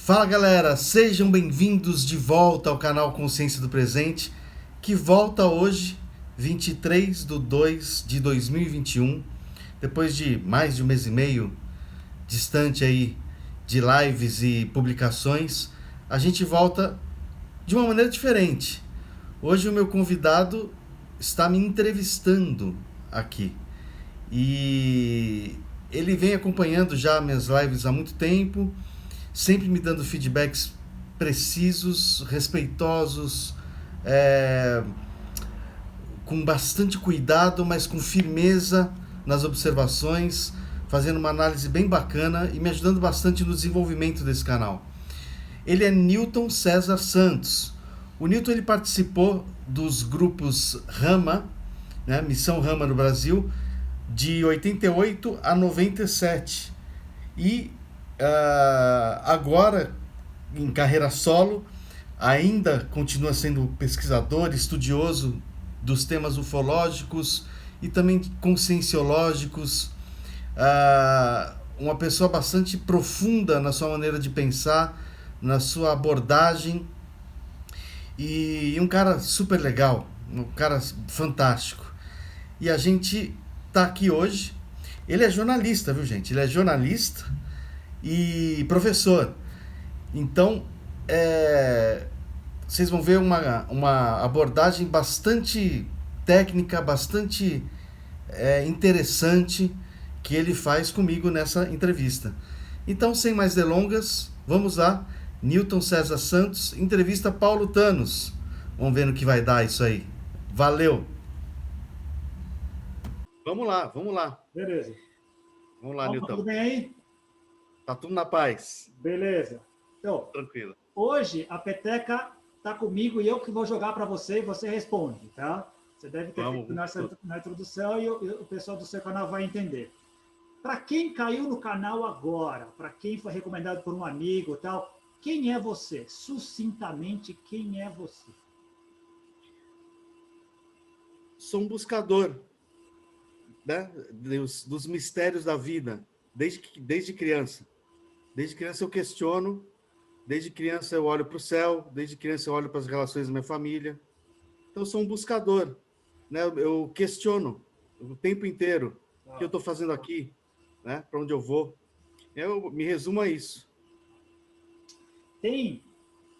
Fala galera, sejam bem-vindos de volta ao canal Consciência do Presente, que volta hoje, 23 de 2 de 2021, depois de mais de um mês e meio distante aí de lives e publicações. A gente volta de uma maneira diferente. Hoje o meu convidado está me entrevistando aqui e ele vem acompanhando já minhas lives há muito tempo, sempre me dando feedbacks precisos, respeitosos, é, com bastante cuidado, mas com firmeza nas observações, fazendo uma análise bem bacana e me ajudando bastante no desenvolvimento desse canal. Ele é Newton César Santos. O Newton ele participou dos grupos Rama, né, Missão Rama no Brasil, de 88 a 97. E agora, em carreira solo, ainda continua sendo pesquisador, estudioso dos temas ufológicos e também conscienciológicos. Uma pessoa bastante profunda na sua maneira de pensar, na sua abordagem, e um cara super legal, um cara fantástico. E a gente tá aqui hoje. Ele é jornalista, viu, gente? Ele é jornalista e professor. Então, vocês vão ver uma abordagem bastante técnica, bastante interessante que ele faz comigo nessa entrevista. Então, sem mais delongas, vamos lá. Newton César Santos, entrevista Paulo Thanos. Vamos ver no que vai dar isso aí. Valeu! Vamos lá, vamos lá. Beleza. Vamos lá, Opa, tudo Newton. bem aí? Tá tudo na paz. Beleza. Então, Tranquilo. hoje a peteca tá comigo e eu que vou jogar para você e você responde, tá? Você deve ter Vamos, feito vamos tudo. na introdução e o pessoal do seu canal vai entender. Para quem caiu no canal agora, para quem foi recomendado por um amigo e tal, quem é você? Sucintamente, quem é você? Sou um buscador, né, dos mistérios da vida, desde criança. Desde criança eu questiono, desde criança eu olho para o céu, desde criança eu olho para as relações da minha família. Então eu sou um buscador, né? Eu questiono o tempo inteiro o que eu Ah, estou fazendo aqui, né? Para onde eu vou. Eu me resumo a isso. tem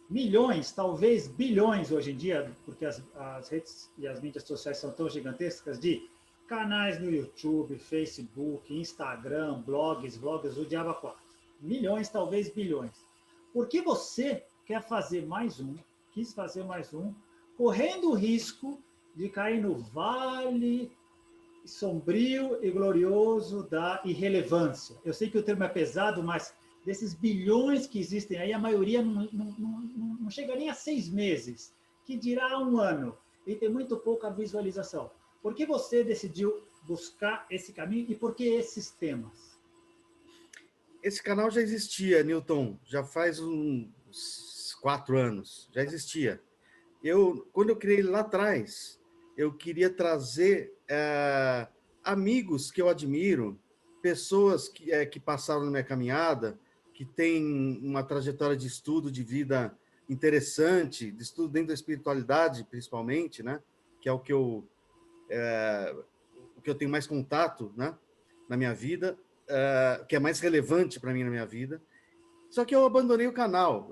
milhões, talvez bilhões hoje em dia, porque as redes e as mídias sociais são tão gigantescas, de canais no YouTube, Facebook, Instagram, blogs, o diabo 4. Milhões, talvez bilhões. Por que você quer fazer mais um, quis fazer mais um, correndo o risco de cair no vale sombrio e glorioso da irrelevância? Eu sei que o termo é pesado, mas desses bilhões que existem aí, a maioria não chega nem a 6 meses, que dirá um ano, e tem muito pouca visualização. Por que você decidiu buscar esse caminho e por que esses temas? Esse canal já existia, Newton, já faz uns 4 anos, já existia. Quando eu criei ele lá atrás, eu queria trazer amigos que eu admiro, pessoas que passaram na minha caminhada, que têm uma trajetória de estudo de vida interessante, de estudo dentro da espiritualidade, principalmente, né? Que é o que eu tenho mais contato, né? Na minha vida, que é mais relevante para mim na minha vida. Só que eu abandonei o canal.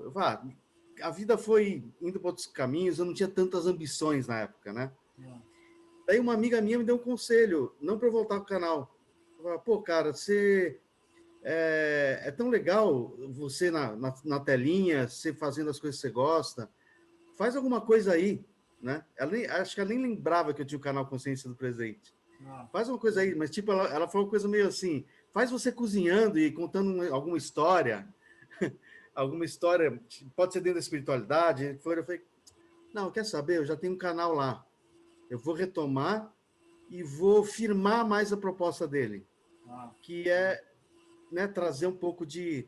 A vida foi indo para outros caminhos, eu não tinha tantas ambições na época, né? Daí uma amiga minha me deu um conselho, não para eu voltar para o canal. Falei, pô, cara, você é tão legal você na telinha, você fazendo as coisas que você gosta. Faz alguma coisa aí, né? Acho que ela nem lembrava que eu tinha o canal Consciência do Presente. Ah, Faz uma coisa aí, mas tipo, ela falou uma coisa meio assim, faz você cozinhando e contando alguma história, pode ser dentro da espiritualidade. Eu falei, não, quer saber? Eu já tenho um canal lá. Eu vou retomar e vou firmar mais a proposta dele, ah, que é, né, trazer um pouco de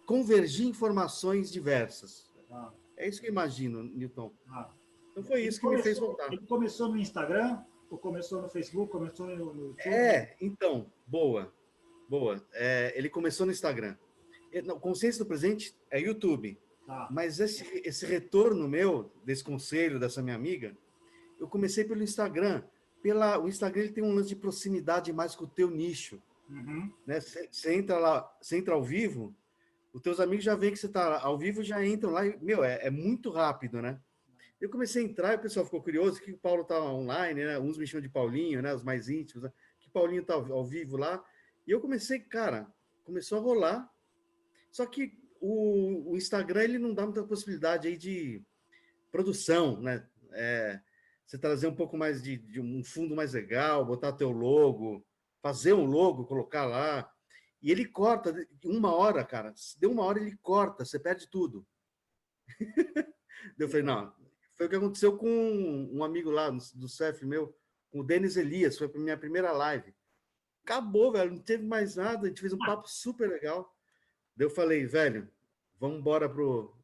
convergir informações diversas. ah, É isso que eu imagino, Newton. ah. Então foi isso que me fez voltar. Ele começou no Instagram, ou começou no Facebook, começou no YouTube? Então, boa. Ele começou no Instagram. Não, consciência do presente é YouTube. Tá. Mas esse retorno meu, desse conselho dessa minha amiga, eu comecei pelo Instagram. O Instagram ele tem um lance de proximidade mais com o teu nicho. Uhum. Né? Você entra lá, você entra ao vivo, os teus amigos já veem que você está ao vivo, já entram lá e, meu, é muito rápido, né? Eu comecei a entrar e o pessoal ficou curioso que o Paulo tá online, né? Uns me chamam de Paulinho, né? Os mais íntimos, né? Que Paulinho tá ao vivo lá. E eu comecei, cara, começou a rolar. Só que o Instagram, ele não dá muita possibilidade aí de produção, né? Você trazer um pouco mais de um fundo mais legal, botar teu logo, fazer um logo, colocar lá. E ele corta, uma hora, cara, se deu uma hora, ele corta, você perde tudo. Eu falei, não, foi o que aconteceu com um amigo lá do CEF meu, com o Denis Elias, foi a minha primeira live. Acabou, velho, não teve mais nada, a gente fez um papo super legal. Daí eu falei, velho, vamos embora pro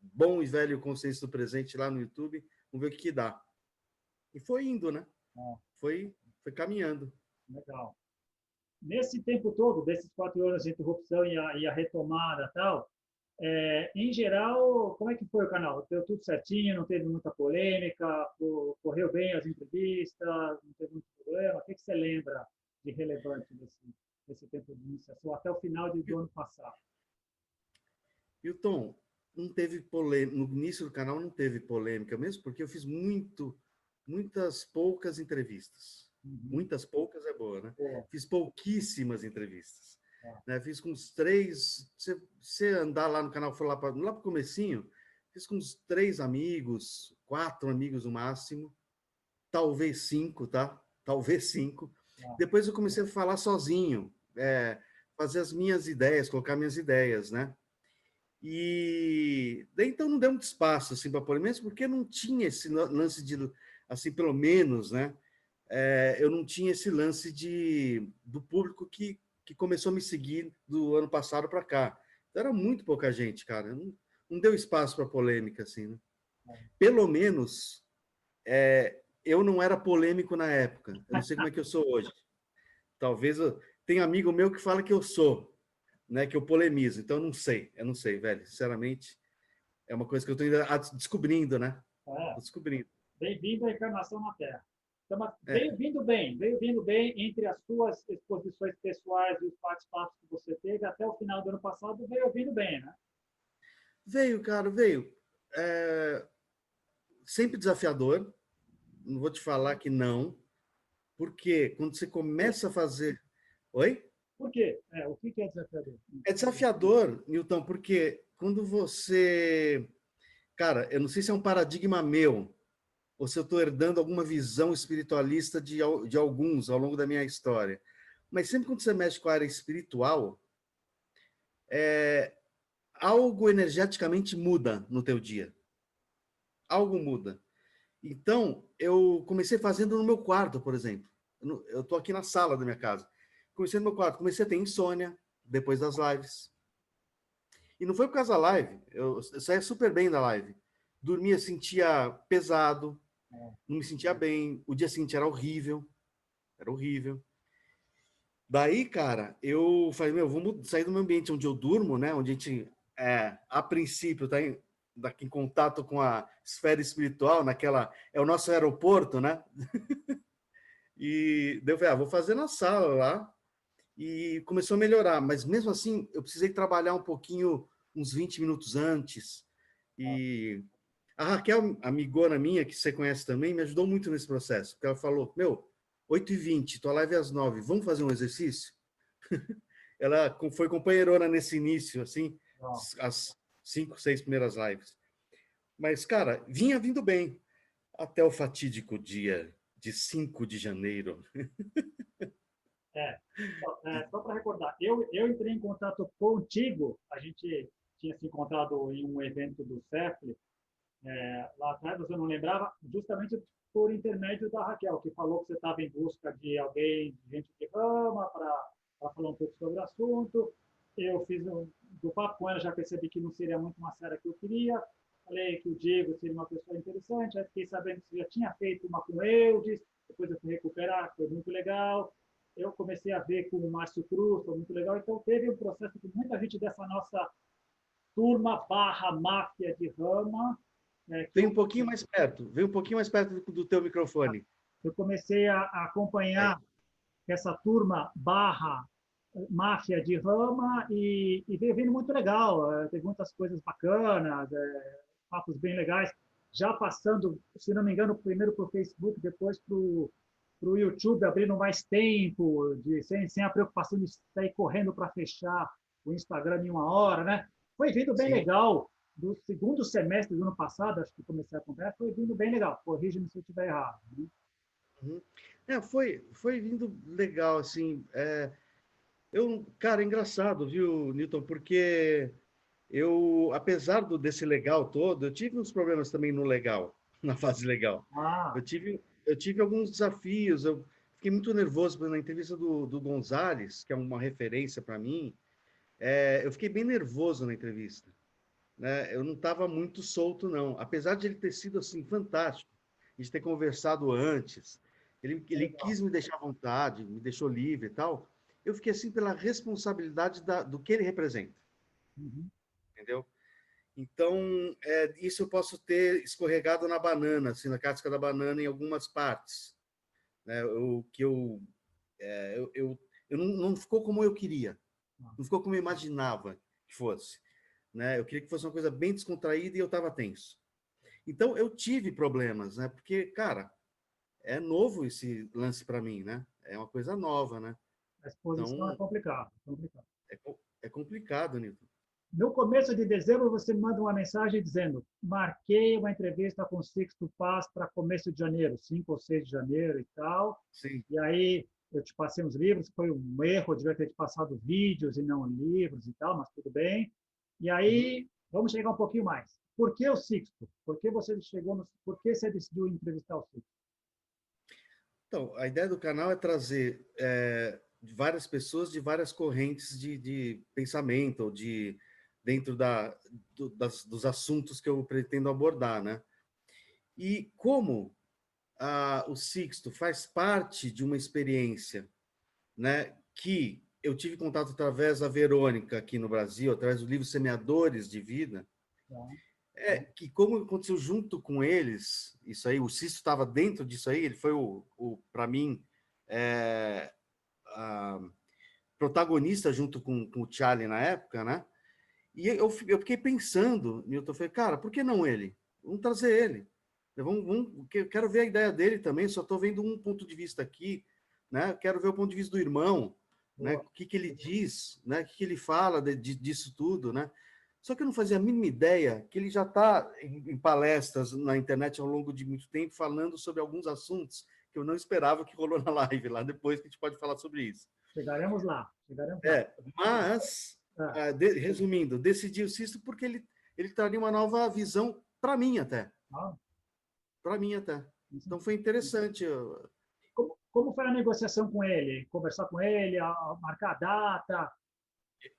bom e velho Consciência do Presente lá no YouTube, vamos ver o que dá. E foi indo, né? É, Foi caminhando. legal. Nesse tempo todo, desses 4 anos de interrupção e a retomada e tal, em geral, como é que foi o canal? Deu tudo certinho, não teve muita polêmica, correu bem as entrevistas, não teve muito problema? O que você lembra de relevante desse tempo de iniciação até o final do ano passado? E o Tom, não teve polêmica, no início do canal não teve polêmica mesmo, porque eu fiz muitas poucas entrevistas. Uhum. Muitas poucas é boa, né? Pô, Fiz pouquíssimas entrevistas. tá. Né? Fiz com uns 3. Se você andar lá no canal, for lá para o comecinho, fiz com uns 3 amigos, 4 amigos no máximo, talvez 5, tá? Talvez 5. Tá. Depois eu comecei a falar sozinho, fazer as minhas ideias, colocar minhas ideias, né? E daí então não deu muito espaço assim para polêmica, porque não tinha esse lance de, assim, pelo menos, né? Eu não tinha esse lance do público que começou a me seguir do ano passado para cá. Então, era muito pouca gente, cara. Não deu espaço para polêmica, assim, né? Pelo menos eu não era polêmico na época. Eu não sei como é que eu sou hoje. Talvez tem amigo meu que fala que eu sou, né? Que eu polemizo. Então, eu não sei, velho. Sinceramente, é uma coisa que eu estou ainda descobrindo, né? É, Tô descobrindo. bem-vindo à encarnação na Terra. Então, mas É. veio vindo bem entre as suas exposições pessoais e os bate-papos que você teve até o final do ano passado, veio vindo bem, né? Veio, cara, veio. É, sempre desafiador, não vou te falar que não, porque quando você começa a fazer. Oi? Por quê? O que é desafiador? É desafiador, Newton, porque quando você. Cara, eu não sei se é um paradigma meu, ou se eu estou herdando alguma visão espiritualista de alguns ao longo da minha história. Mas sempre quando você mexe com a área espiritual, algo energeticamente muda no teu dia. Algo muda. Então, eu comecei fazendo no meu quarto, por exemplo. Eu estou aqui na sala da minha casa. Comecei no meu quarto. Comecei a ter insônia depois das lives. E não foi por causa da live. Eu saía super bem da live. Dormia, sentia pesado, não me sentia bem. O dia seguinte era horrível. Era horrível. Daí, cara, eu falei, meu, vamos sair do meu ambiente onde eu durmo, né? Onde a gente, a princípio, está em contato com a esfera espiritual, naquela. É o nosso aeroporto, né? E daí eu falei, vou fazer na sala lá. E começou a melhorar, mas mesmo assim eu precisei trabalhar um pouquinho, uns 20 minutos antes. E a Raquel, amigona minha, que você conhece também, me ajudou muito nesse processo, porque ela falou, meu, 8h20, tua live é às 9, vamos fazer um exercício? Ela foi companheirona nesse início, assim, Não. as 5, 6 primeiras lives. Mas, cara, vinha vindo bem, até o fatídico dia de 5 de janeiro. É, só para recordar, eu entrei em contato contigo, a gente tinha se encontrado em um evento do CEF, lá atrás, você não lembrava, justamente por intermédio da Raquel, que falou que você estava em busca de alguém, de gente que ama, para falar um pouco sobre o assunto. Eu fiz do papo com ela, já percebi que não seria muito uma série que eu queria. Falei que o Diego seria uma pessoa interessante. Aí fiquei sabendo que você já tinha feito uma com o Eudes, depois eu fui recuperar, foi muito legal. eu comecei a ver com o Márcio Cruz, foi muito legal. Então, teve um processo que muita gente dessa nossa turma barra máfia de rama, que Vem um pouquinho mais perto, vem um pouquinho mais perto do teu microfone. eu comecei a Aí. acompanhar essa turma barra máfia de rama e veio vindo muito legal. Teve muitas coisas bacanas, papos bem legais. Já passando, se não me engano, primeiro para o Facebook, depois para o YouTube, abrindo mais tempo, sem a preocupação de sair correndo para fechar o Instagram em 1 hora, né? Foi vindo bem Sim. legal. Do segundo semestre do ano passado, acho que comecei a acompanhar, foi vindo bem legal. Corrija-me se eu estiver errado. Né? Uhum. Foi vindo legal, assim. Cara, é engraçado, viu, Newton? Porque apesar desse legal todo, eu tive uns problemas também no legal, na fase legal. Ah, Eu tive alguns desafios, eu fiquei muito nervoso na entrevista do Gonzalez, que é uma referência para mim. Eu fiquei bem nervoso na entrevista, né? Eu não estava muito solto, não. Apesar de ele ter sido assim fantástico, a gente ter conversado antes, ele legal. quis me deixar à vontade, me deixou livre e tal. Eu fiquei assim pela responsabilidade do que ele representa, Uhum. entendeu? Então, isso eu posso ter escorregado na banana, assim, na casca da banana em algumas partes, né? Não ficou como eu queria, não ficou como eu imaginava que fosse, né? Eu queria que fosse uma coisa bem descontraída e eu estava tenso. Então, eu tive problemas, né? Porque, cara, é novo esse lance para mim, né? É uma coisa nova, né? A exposição é Então, complicada. Complicado. é complicado, Nilton. No começo de dezembro, você me manda uma mensagem dizendo: marquei uma entrevista com o Sixto Paz para começo de janeiro, 5 ou 6 de janeiro e tal. Sim. E aí eu te passei uns livros, foi um erro, eu devia ter te passado vídeos e não livros e tal, mas tudo bem. E Uhum. aí, vamos chegar um pouquinho mais. Por que o Sixto? Por que você chegou no... Por que você decidiu entrevistar o Sixto? Então, a ideia do canal é trazer várias pessoas de várias correntes de pensamento, ou dentro dos assuntos que eu pretendo abordar, né? E como o Sixto faz parte de uma experiência, né, que eu tive contato através da Verônica aqui no Brasil, através do livro Semeadores de Vida, Tá? que como aconteceu junto com eles, isso aí, o Sisto estava dentro disso aí, ele foi para mim, é, a, protagonista junto com o Charlie na época, né? E eu fiquei pensando, Newton, eu falei, cara, por que não ele? Vamos trazer ele. Eu quero ver a ideia dele também, só estou vendo um ponto de vista aqui, né? Quero ver o ponto de vista do irmão, né? Boa. O que ele diz, né? O que ele fala disso tudo, né? Só que eu não fazia a mínima ideia que ele já está em palestras na internet ao longo de muito tempo, falando sobre alguns assuntos que eu não esperava que rolou na live lá depois, que a gente pode falar sobre isso. Chegaremos lá. Chegaremos lá. Mas, Ah, resumindo, decidi o Cisto porque ele traria uma nova visão para mim até. ah, Para mim até. isso. Então foi interessante. Como foi a negociação com ele? Conversar com ele, marcar a data?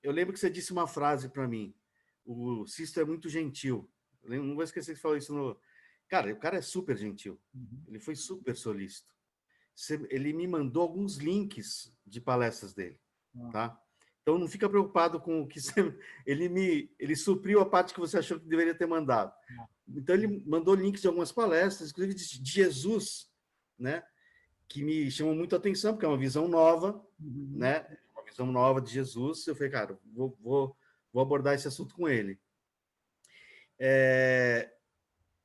Eu lembro que você disse uma frase para mim. O Cisto é muito gentil. Eu não vou esquecer que você falou isso no. Cara, o cara é super gentil. Uhum. Ele foi super solícito. Ele me mandou alguns links de palestras dele, Ah, tá? Então não fica preocupado com o que você, ele supriu a parte que você achou que deveria ter mandado. ah, Então ele mandou links de algumas palestras, inclusive de Jesus, né? Que me chamou muito a atenção porque é uma visão nova, uhum. né? Uma visão nova de Jesus. Eu falei, cara, vou abordar esse assunto com ele.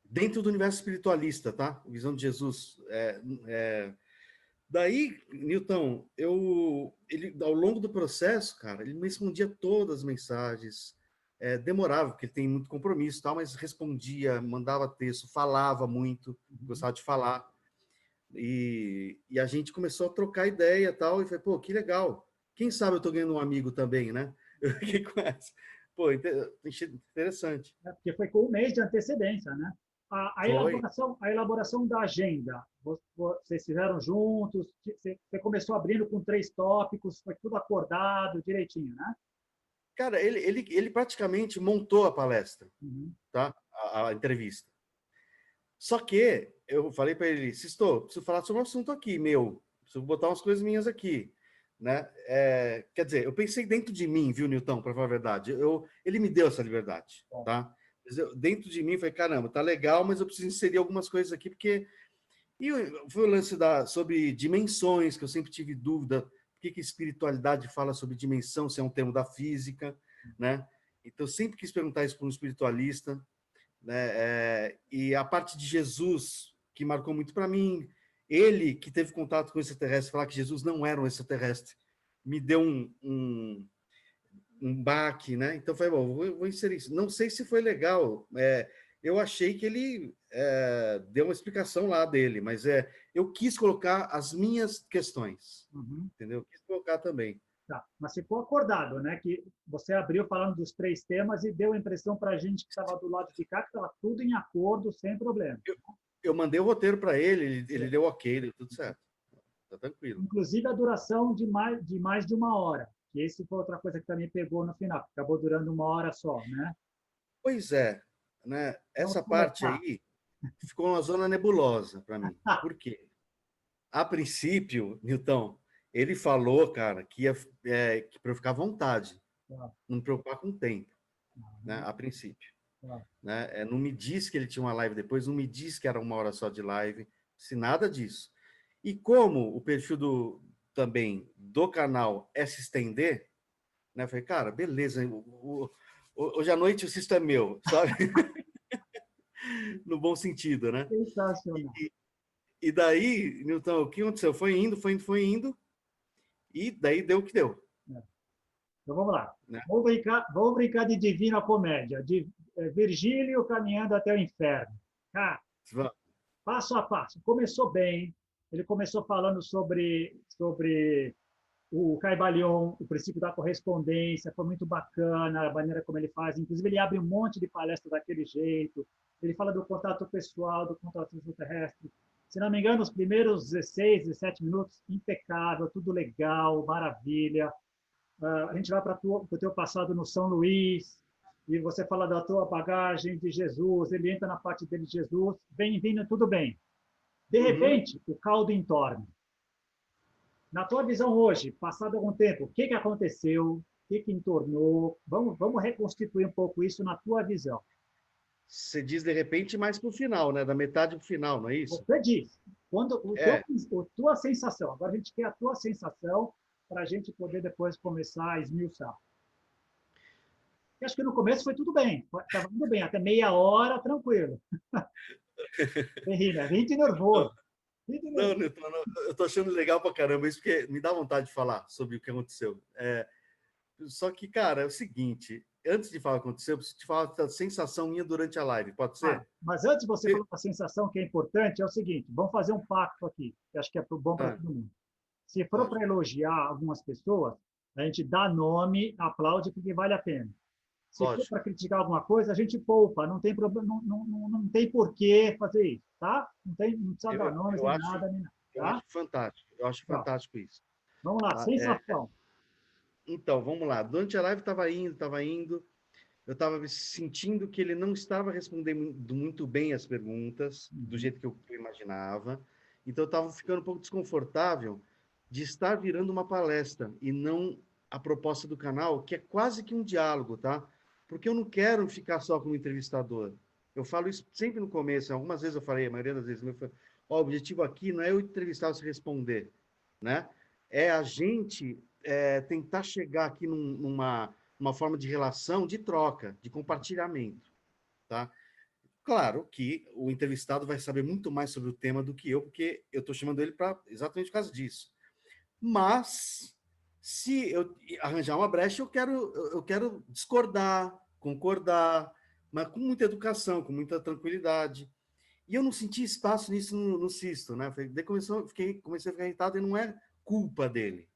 Dentro do universo espiritualista, tá? Visão de Jesus. Daí, Newton, ele, ao longo do processo, cara, ele me respondia todas as mensagens. Demorava, porque ele tem muito compromisso e tal, mas respondia, mandava texto, falava muito, Uhum. gostava de falar. E a gente começou a trocar ideia e tal, e falei, pô, que legal. Quem sabe eu tô ganhando um amigo também, né? Eu fiquei com essa. Pô, interessante. É, porque foi com 1 mês de antecedência, né? Foi. A elaboração da agenda, vocês fizeram juntos, você começou abrindo com 3 tópicos, foi tudo acordado direitinho, né? Cara, ele praticamente montou a palestra, Uhum. tá? A entrevista. Só que eu falei para ele, Sisto, preciso falar sobre um assunto aqui, meu. Preciso botar umas coisas minhas aqui. né? Quer dizer, eu pensei dentro de mim, viu, Newton, para falar a verdade. Ele me deu essa liberdade, Bom, tá? Mas dentro de mim, falei, caramba, tá legal, mas eu preciso inserir algumas coisas aqui, porque... E foi o lance sobre dimensões, que eu sempre tive dúvida, por que espiritualidade fala sobre dimensão, se é um termo da física, né? Então, eu sempre quis perguntar isso para um espiritualista, né? E a parte de Jesus, que marcou muito para mim, ele que teve contato com extraterrestre, falar que Jesus não era um extraterrestre, me deu um baque, né? Então, foi bom, vou inserir isso. Não sei se foi legal, eu achei que ele deu uma explicação lá dele, mas eu quis colocar as minhas questões, uhum. entendeu? Quis colocar também. Tá. Mas ficou acordado, né? Que você abriu falando dos três temas e deu a impressão para a gente que estava do lado de cá que estava tudo em acordo, sem problema. Eu mandei o roteiro para ele deu ok, deu tudo certo. Tá tranquilo. Inclusive a duração de mais de uma hora. Que esse foi outra coisa que também pegou no final. Acabou durando uma hora só, né? Pois é, né? Vamos Essa parte começar. aí ficou uma zona nebulosa para mim. Por quê? A princípio, Newton, ele falou, cara, que para eu ficar à vontade, Tá, não me preocupar com o tempo, né? tá, A princípio, tá. né? Não me disse que ele tinha uma live depois, não me disse que era uma hora só de live, se nada disso. E como o perfil também do canal é se estender, né? Eu falei, cara, beleza, hoje à noite o cisto é meu, sabe? No bom sentido, né? Sensacional. E daí, Newton, o que aconteceu? Foi indo, e daí deu o que deu, É. Então vamos lá. né? Vamos brincar de Divina Comédia. De Virgílio caminhando até o inferno. Cara, passo a passo. Começou bem. Ele começou falando sobre o Caibalion, o princípio da correspondência, foi muito bacana a maneira como ele faz. Inclusive, ele abre um monte de palestra daquele jeito. Ele fala do contato pessoal, do contato extraterrestre. Se não me engano, os primeiros 16, 17 minutos, impecável, tudo legal, maravilha. A gente vai para o teu passado no São Luís, e você fala da tua bagagem de Jesus, ele entra na parte dele de Jesus, bem-vindo, tudo bem. De Uhum. repente, o caldo entorna. Na tua visão hoje, passado algum tempo, o que aconteceu? O que entornou? Vamos reconstituir um pouco isso na tua visão. Você diz de repente mais para o final, né? Da metade para o final, não é isso? Você diz, quando É, a tua sensação, agora a gente quer a tua sensação para a gente poder depois começar a esmiuçar. Eu acho que no começo foi tudo bem, estava tudo bem, até meia hora, tranquilo. Rinte não, nervoso. Rinte nervoso. eu tô achando legal pra caramba isso, porque me dá vontade de falar sobre o que aconteceu. Só que, cara, é o seguinte, antes de falar o que aconteceu, eu preciso te falar da sensação minha durante a live, pode ser? Mas antes de você falar a sensação que é importante, é o seguinte, vamos fazer um pacto aqui, que acho que é bom para Ah, todo mundo. Se for pode. para elogiar algumas pessoas, a gente dá nome, aplaude, porque vale a pena. Se for Lógico. para criticar alguma coisa, a gente poupa, não tem problema, não tem por que fazer isso, tá? Não precisa dar Eu, nomes eu nem acho, nada, nem nada, eu tá? acho fantástico. Eu acho Tá. fantástico isso. Vamos lá, Tá? sensação. Então, vamos lá. Durante a live estava indo. Eu estava sentindo que ele não estava respondendo muito bem as perguntas, do Uhum. jeito que eu imaginava. Então, eu estava ficando um pouco desconfortável de estar virando uma palestra e não a proposta do canal, que é quase que um diálogo, tá? Porque eu não quero ficar só como entrevistador. Eu falo isso sempre no começo, algumas vezes eu falei, a maioria das vezes, o objetivo aqui não é eu entrevistar você responder, né? É a gente tentar chegar aqui numa uma forma de relação, de troca, de compartilhamento, tá? Claro que o entrevistado vai saber muito mais sobre o tema do que eu, porque eu estou chamando ele para exatamente por causa disso. Mas se eu arranjar uma brecha, eu quero discordar, concordar, mas com muita educação, com muita tranquilidade. E eu não senti espaço nisso no Cisto, né? Daí comecei a ficar irritado e não é culpa dele.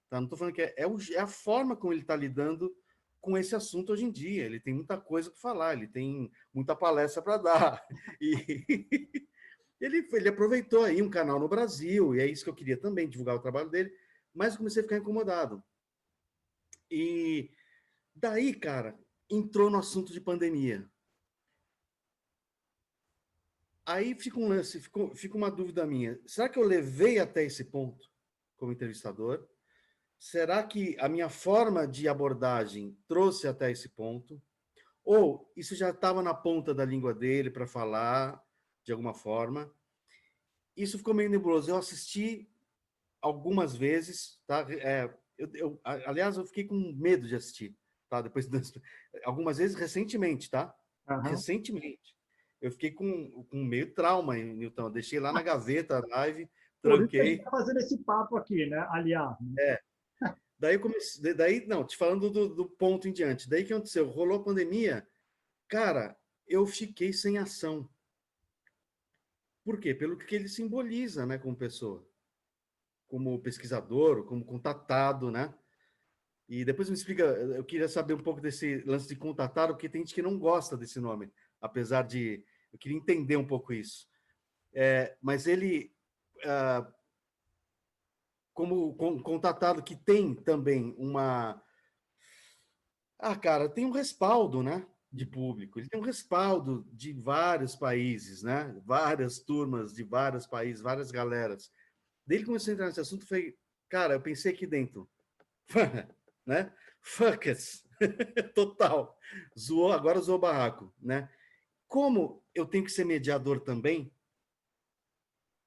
Tá? Não estou falando que é a forma como ele está lidando com esse assunto hoje em dia. Ele tem muita coisa para falar, ele tem muita palestra para dar. E ele aproveitou aí um canal no Brasil, e é isso que eu queria também, divulgar o trabalho dele, mas eu comecei a ficar incomodado. E daí, cara, entrou no assunto de pandemia. Aí fica um lance, fica uma dúvida minha. Será que eu levei até esse ponto como entrevistador? será que a minha forma de abordagem trouxe até esse ponto? Ou isso já estava na ponta da língua dele para falar de alguma forma? Isso ficou meio nebuloso. Eu assisti algumas vezes, tá? Aliás, eu fiquei com medo de assistir, tá? Algumas vezes recentemente, tá? Aham. Recentemente. Eu fiquei com meio trauma, Newton. Eu deixei lá na gaveta a live, Por isso que a gente tranquei. está fazendo esse papo aqui, né? Aliás, né? Daí eu comecei, daí não, te falando do ponto em diante. Daí o que aconteceu? Rolou a pandemia, cara, eu fiquei sem ação. Por quê? Pelo que ele simboliza, né, como pessoa, como pesquisador, como contatado, né? E depois me explica, eu queria saber um pouco desse lance de contatado, porque tem gente que não gosta desse nome, apesar de eu queria entender um pouco isso. Mas ele, ah, como contatado que tem também cara, tem um respaldo, né, de público. Ele tem um respaldo de vários países, né? Várias turmas de vários países, várias galeras. Desde que começou a entrar nesse assunto, foi, cara, eu pensei aqui dentro, né? Fuck it. Total. Zoou, agora zoou o barraco, né? Como eu tenho que ser mediador também,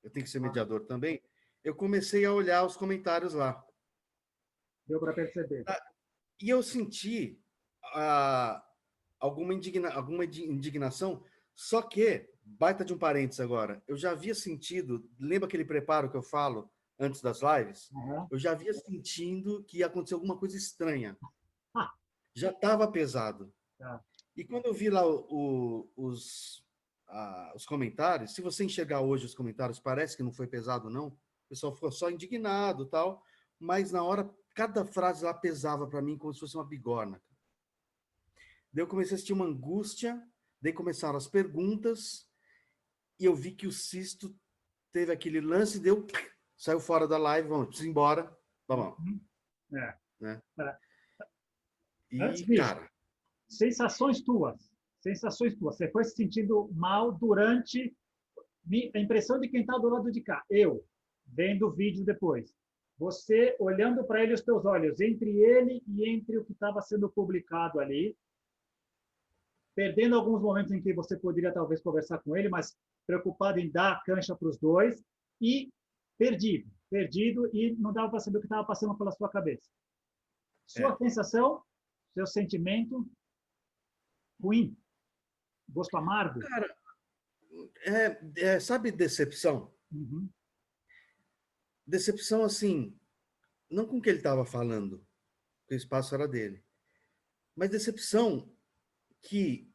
eu tenho que ser Ah, mediador também, eu comecei a olhar os comentários lá. deu para perceber. E eu senti ah, alguma indignação, só que, baita de um parênteses agora, eu já havia sentido, lembra aquele preparo que eu falo antes das lives? Aham. Eu já havia sentindo que ia acontecer alguma coisa estranha. Ah, Já estava pesado. tá. E quando eu vi lá os comentários, se você enxergar hoje os comentários, parece que não foi pesado, não. O pessoal ficou só indignado tal, mas na hora, cada frase lá pesava para mim como se fosse uma bigorna. Daí eu comecei a sentir uma angústia, daí começaram as perguntas, e eu vi que o Sisto teve aquele lance, deu, saiu fora da live, vamos, preciso ir embora, vamos, Uhum. É. né? É. Antes, E, Gui, cara, sensações tuas. Sensações tuas. Você foi se sentindo mal durante a impressão de quem está do lado de cá. Eu, vendo o vídeo depois. Você olhando para ele os teus olhos, entre ele e entre o que estava sendo publicado ali, perdendo alguns momentos em que você poderia talvez conversar com ele, mas preocupado em dar cancha para os dois e perdido e não dava para saber o que estava passando pela sua cabeça. Sua é, sensação, seu sentimento ruim, gosto amargo. cara, sabe decepção? Uhum. Decepção assim, não com o que ele estava falando, que o espaço era dele, mas decepção que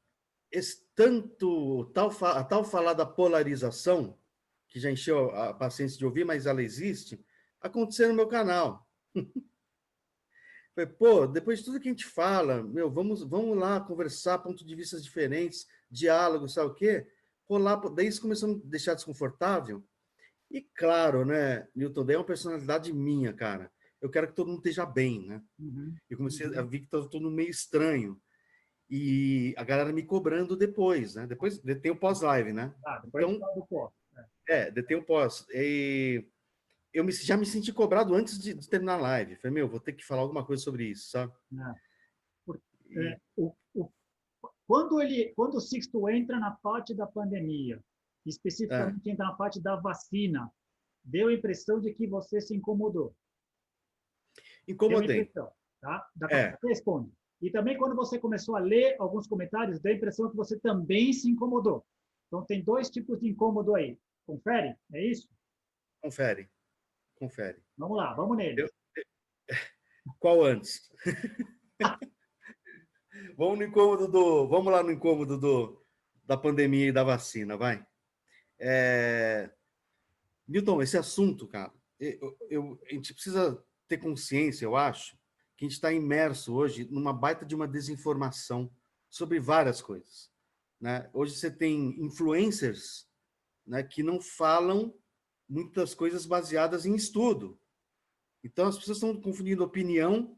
a tal falar da polarização, que já encheu a paciência de ouvir, mas ela existe, aconteceu no meu canal. Falei, pô, depois de tudo que a gente fala, meu, vamos lá conversar, pontos de vista diferentes, diálogo, sabe o quê? Rolar, daí isso começou a me deixar desconfortável. E claro, né, Newton, daí é uma personalidade minha, cara. Eu quero que todo mundo esteja bem, né? Uhum. Eu comecei a ver que estava todo meio estranho. E a galera me cobrando depois, né? Depois tem o pós-live, né? Ah, depois a gente Então, fala do pó. tem o pós. E já me senti cobrado antes de terminar a live. Falei, meu, vou ter que falar alguma coisa sobre isso, sabe? Né? Por- E, quando o Sixto entra na parte da pandemia, é, especificamente entra na parte da vacina, deu a impressão de que você se incomodou. Deu a incomodei. impressão, tá? Daqui a pouco É, você responde. E também quando você começou a ler alguns comentários, deu a impressão que você também se incomodou. Então tem dois tipos de incômodo aí. Confere? É isso? confere, confere. Vamos lá, vamos Eu- neles. qual antes? Vamos lá no incômodo da pandemia e da vacina, vai. É, Milton, esse assunto, cara, a gente precisa ter consciência, eu acho, que a gente está imerso hoje numa baita de uma desinformação sobre várias coisas. Né? Hoje você tem influencers, né, que não falam muitas coisas baseadas em estudo. Então as pessoas estão confundindo opinião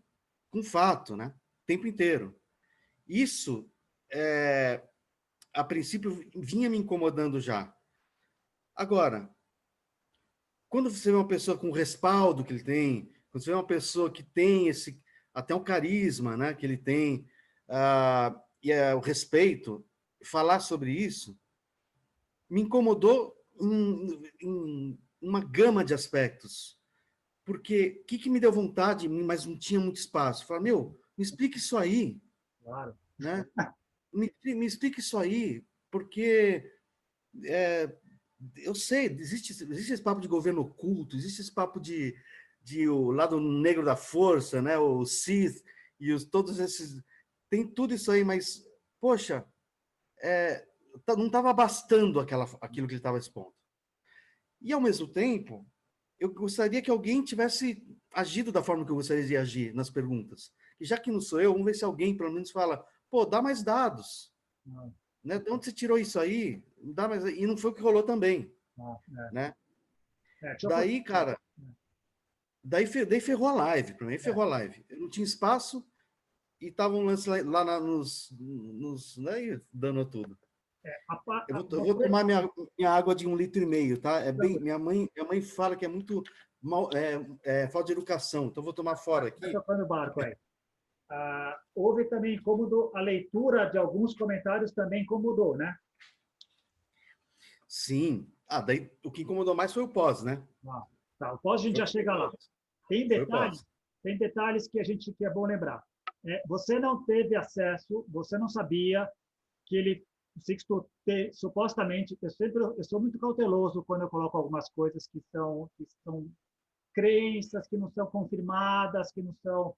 com fato, né? O tempo inteiro. Isso, a princípio, vinha me incomodando já. Agora, quando você vê uma pessoa com o respaldo que ele tem, quando você vê uma pessoa que tem até um carisma, né, que ele tem, o respeito, falar sobre isso, me incomodou em uma gama de aspectos. Porque o que me deu vontade, mas não tinha muito espaço? Falar, meu, me explica isso aí, Claro. né? Me explica isso aí, porque eu sei, existe esse papo de governo oculto, existe esse papo de o lado negro da força, né? O Sith e todos esses. Tem tudo isso aí, mas, poxa, não estava bastando aquilo que ele estava expondo. E, ao mesmo tempo, eu gostaria que alguém tivesse agido da forma que eu gostaria de agir nas perguntas. E já que não sou eu, vamos ver se alguém, pelo menos, fala: pô, dá mais dados. Não, Né? De onde você tirou isso aí? Dá mais... E não foi o que rolou também. não, Né? deixa eu Daí, cara, daí ferrou a live, para mim ferrou a live. Eu não tinha espaço e tava um lance lá nos né, dando tudo. Eu vou tomar minha água de 1,5 litro, tá? Minha mãe fala que é muito mal, falta de educação, então eu vou tomar fora Vai aqui. tocando o barco aí. Houve também incômodo, a leitura de alguns comentários também incomodou, né? Sim. Daí o que incomodou mais foi o pós, né? Tá, o pós a gente já chega lá. Tem Foi o pós. detalhes que é bom lembrar. Você não teve acesso, você não sabia que o Sixto supostamente, eu sou muito cauteloso quando eu coloco algumas coisas que são crenças que não são confirmadas, que não são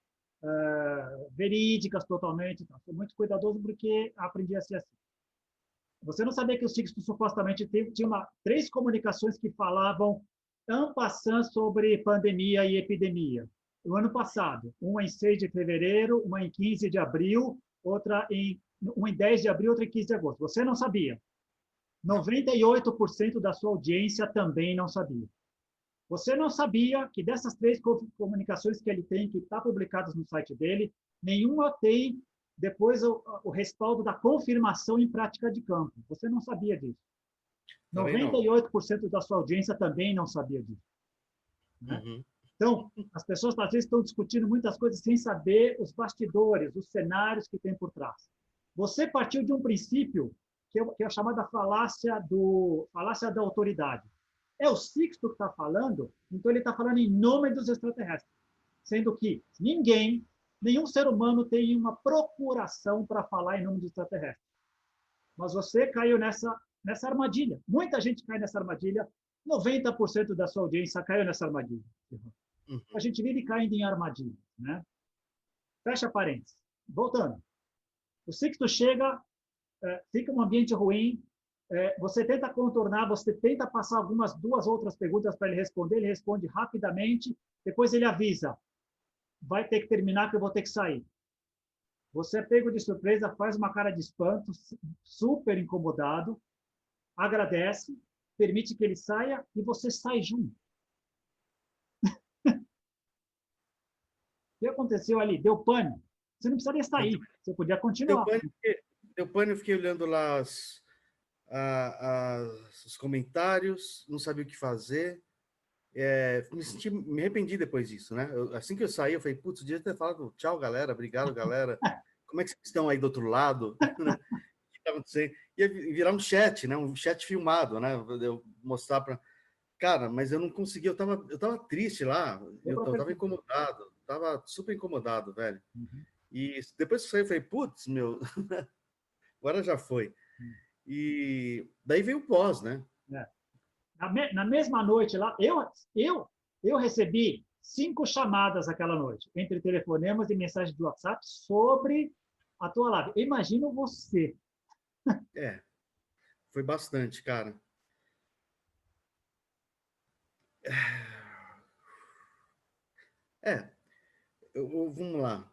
verídicas totalmente. Então, sou muito cuidadoso porque aprendi a ser assim. Você não sabia que o Sixto supostamente tinha 3 comunicações que falavam en passant sobre pandemia e epidemia. O ano passado, uma em 6 de fevereiro, uma em 15 de abril, uma em 10 de abril, outra em 15 de agosto. Você não sabia. 98% da sua audiência também não sabia. Você não sabia que dessas 3 comunicações que ele tem, que estão publicadas no site dele, nenhuma tem depois o respaldo da confirmação em prática de campo. Você não sabia disso. Também não. 98% da sua audiência também não sabia disso. Né? Uhum. Então, as pessoas às vezes estão discutindo muitas coisas sem saber os bastidores, os cenários que tem por trás. Você partiu de um princípio que é a chamada falácia da autoridade. É o Sixto que está falando, então ele está falando em nome dos extraterrestres, sendo que nenhum ser humano tem uma procuração para falar em nome dos extraterrestres. Mas você caiu nessa armadilha. Muita gente cai nessa armadilha. 90% da sua audiência caiu nessa armadilha. Uhum. A gente vive caindo em armadilha. Né? Fecha parênteses. Voltando. O Sixto chega, fica um ambiente ruim, você tenta contornar, você tenta passar 2 outras perguntas para ele responde rapidamente, depois ele avisa, vai ter que terminar que eu vou ter que sair. Você é pego de surpresa, faz uma cara de espanto, super incomodado, agradece, permite que ele saia e você sai junto. O que aconteceu ali? Deu pane. Você não precisaria sair, você podia continuar. Deu pane, eu fiquei olhando lá os comentários, não sabia o que fazer. Me arrependi depois disso, né? Assim que eu saí, eu falei, putz, devia ter falado tchau, galera, obrigado, galera. Como é que vocês estão aí do outro lado? Né? O que está acontecendo? Ia virar um chat, né? Um chat filmado, né? Eu mostrar para. Cara, mas eu não consegui, eu tava triste lá, eu tava incomodado, tava super incomodado, velho. Uhum. E depois que eu saí, eu falei, putz, meu, agora já foi. E daí veio o pós, né? Na mesma noite lá, eu recebi 5 chamadas aquela noite, entre telefonemas e mensagens do WhatsApp sobre a tua live. Imagino você. Foi bastante, cara. Vamos lá.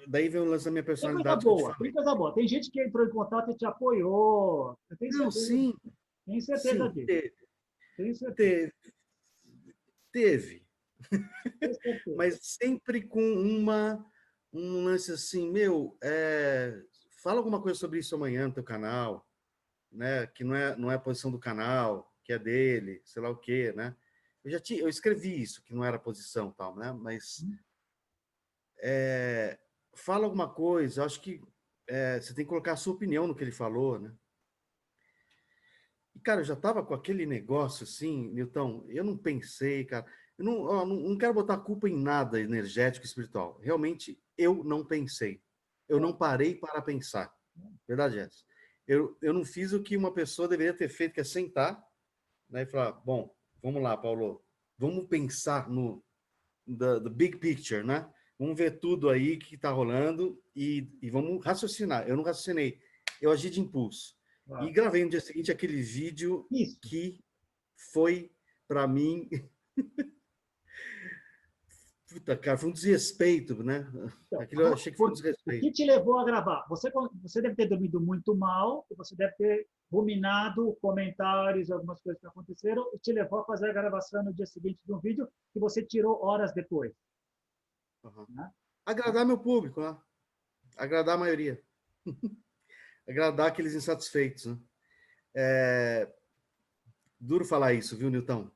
Daí vem o lance da minha Tem coisa personalidade que eu te boa, tem falei. coisa boa. Tem gente que entrou em contato e te apoiou. Eu tenho Não, certeza. sim, Tenho certeza sim, disso. Tenho certeza. teve. Tenho certeza. Mas sempre com um lance assim, meu, fala alguma coisa sobre isso amanhã no teu canal, né? Que não é a posição do canal, que é dele, sei lá o quê, né? eu escrevi isso, que não era posição tal, né? Mas fala alguma coisa, acho que você tem que colocar a sua opinião no que ele falou, né? E, cara, eu já estava com aquele negócio assim, Newton, eu não pensei, cara, eu não quero botar culpa em nada energético e espiritual. Realmente, eu não pensei. Eu não parei para pensar. Verdade é essa. Eu não fiz o que uma pessoa deveria ter feito, que é sentar, né, e falar, bom, vamos lá, Paulo, vamos pensar no the big picture, né? Vamos ver tudo aí que está rolando e vamos raciocinar. Eu não raciocinei, eu agi de impulso. E Claro. gravei no dia seguinte aquele vídeo Isso. que foi, para mim, puta, cara, foi um desrespeito, né? Então, Aquilo eu achei que foi um o desrespeito. que te levou a gravar? Você deve ter dormido muito mal, e você deve ter ruminado comentários, algumas coisas que aconteceram, e te levou a fazer a gravação no dia seguinte de um vídeo que você tirou horas depois. Uhum. Né? Agradar meu público, né? Agradar a maioria. Agradar aqueles insatisfeitos, né? Duro falar isso, viu, Nilton?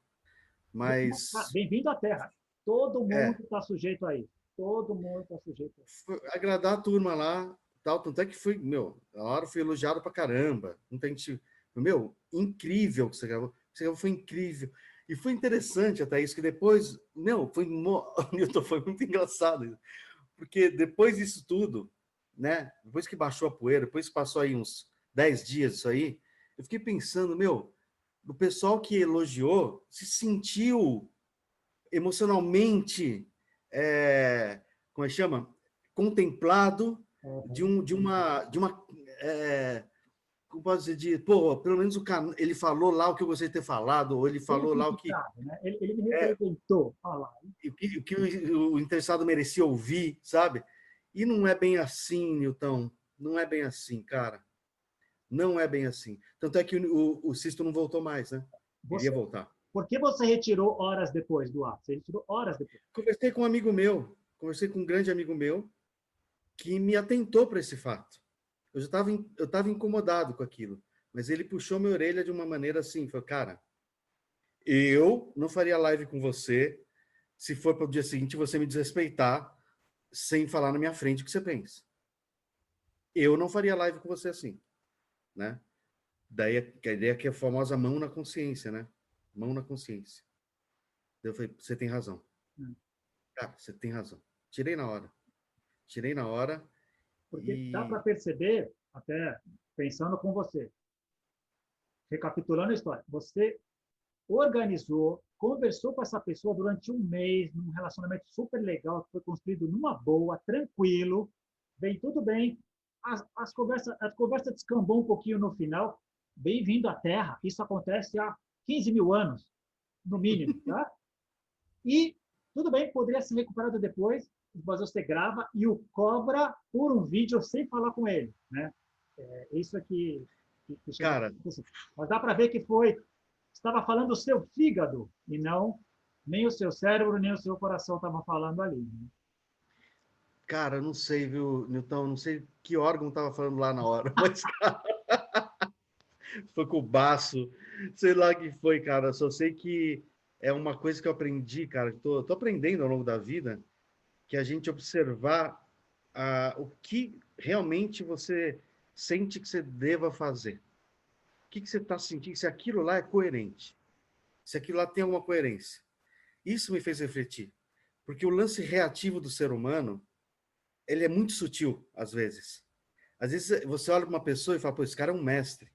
Mas Bem-vindo à Terra. Todo é, mundo está sujeito a isso. Todo mundo está sujeito a isso. agradar a turma lá, tal, tanto é que foi, meu, a hora foi elogiado pra caramba. Muita gente, meu, incrível que você gravou foi incrível. E foi interessante até isso, que depois, meu, Newton, foi muito engraçado, porque depois disso tudo, né, depois que baixou a poeira, depois que passou aí uns 10 dias isso aí, eu fiquei pensando, meu, o pessoal que elogiou se sentiu emocionalmente, como é que chama? Contemplado de uma como posso dizer, pô, pelo menos ele falou lá o que eu gostaria de ter falado, ou ele falou lá o que, Identificado, né? Ele me representou. Olha lá. o interessado merecia ouvir, sabe? E não é bem assim, Newton, não é bem assim, cara. Não é bem assim. Tanto é que o Sisto não voltou mais, né? Ele ia Você, voltar. por que você retirou horas depois do ar? Você retirou horas depois. Conversei com um amigo meu, conversei com um grande amigo meu, que me atentou para esse fato. Eu estava incomodado com aquilo, mas ele puxou minha orelha de uma maneira assim, falou, cara, eu não faria live com você se for para o dia seguinte você me desrespeitar sem falar na minha frente o que você pensa. Eu não faria live com você assim, né? Daí a ideia que é a famosa mão na consciência, né? Mão na consciência. Eu falei, você tem razão. Né? Cara, você tem razão. Tirei na hora. Tirei na hora Porque dá para e... perceber, até pensando com você, recapitulando a história, você organizou, conversou com essa pessoa durante um mês, num relacionamento super legal, que foi construído numa boa, tranquilo, bem, tudo bem. A conversa descambou um pouquinho no final. Bem-vindo à Terra. Isso acontece há 15 mil anos, no mínimo. Tá? E tudo bem, poderia ser recuperado depois, mas você grava e o cobra por um vídeo sem falar com ele. Né? Isso aqui que chama Cara, atenção. Mas dá para ver que foi estava falando o seu fígado e não nem o seu cérebro nem o seu coração estavam falando ali. Né? cara, não sei, viu, Newton? Não sei que órgão estava falando lá na hora, mas cara, foi com o baço, sei lá que foi, cara. Só sei que é uma coisa que eu aprendi, cara. Tô aprendendo ao longo da vida, que a gente observar o que realmente você sente que você deva fazer. O que você está sentindo? Se aquilo lá é coerente. Se aquilo lá tem alguma coerência. Isso me fez refletir. Porque o lance reativo do ser humano, ele é muito sutil, às vezes. Às vezes você olha para uma pessoa e fala, pô, esse cara é um mestre.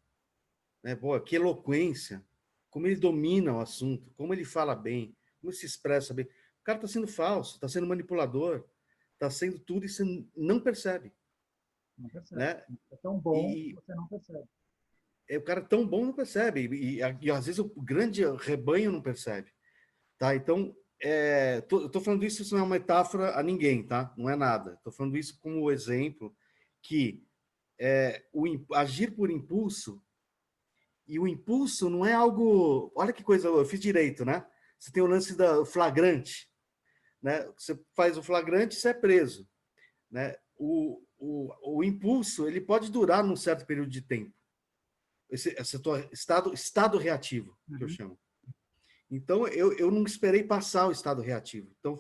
Né? Pô, que eloquência. Como ele domina o assunto, como ele fala bem, como ele se expressa bem. O cara está sendo falso, está sendo manipulador, está sendo tudo e você não percebe. Não percebe. Né? É tão bom que E, você não percebe. o cara tão bom não percebe. E às vezes o grande rebanho não percebe. Tá? Então, eu tô falando isso não é uma metáfora a ninguém, tá? Não é nada. Estou falando isso como exemplo que agir por impulso, e o impulso não é algo... Olha que coisa, eu fiz direito, né? Você tem o lance da flagrante, né? Você faz o flagrante, você é preso, né? O impulso, ele pode durar num certo período de tempo. Esse estado reativo, que eu Uhum. chamo. Então, eu não esperei passar o estado reativo. Então,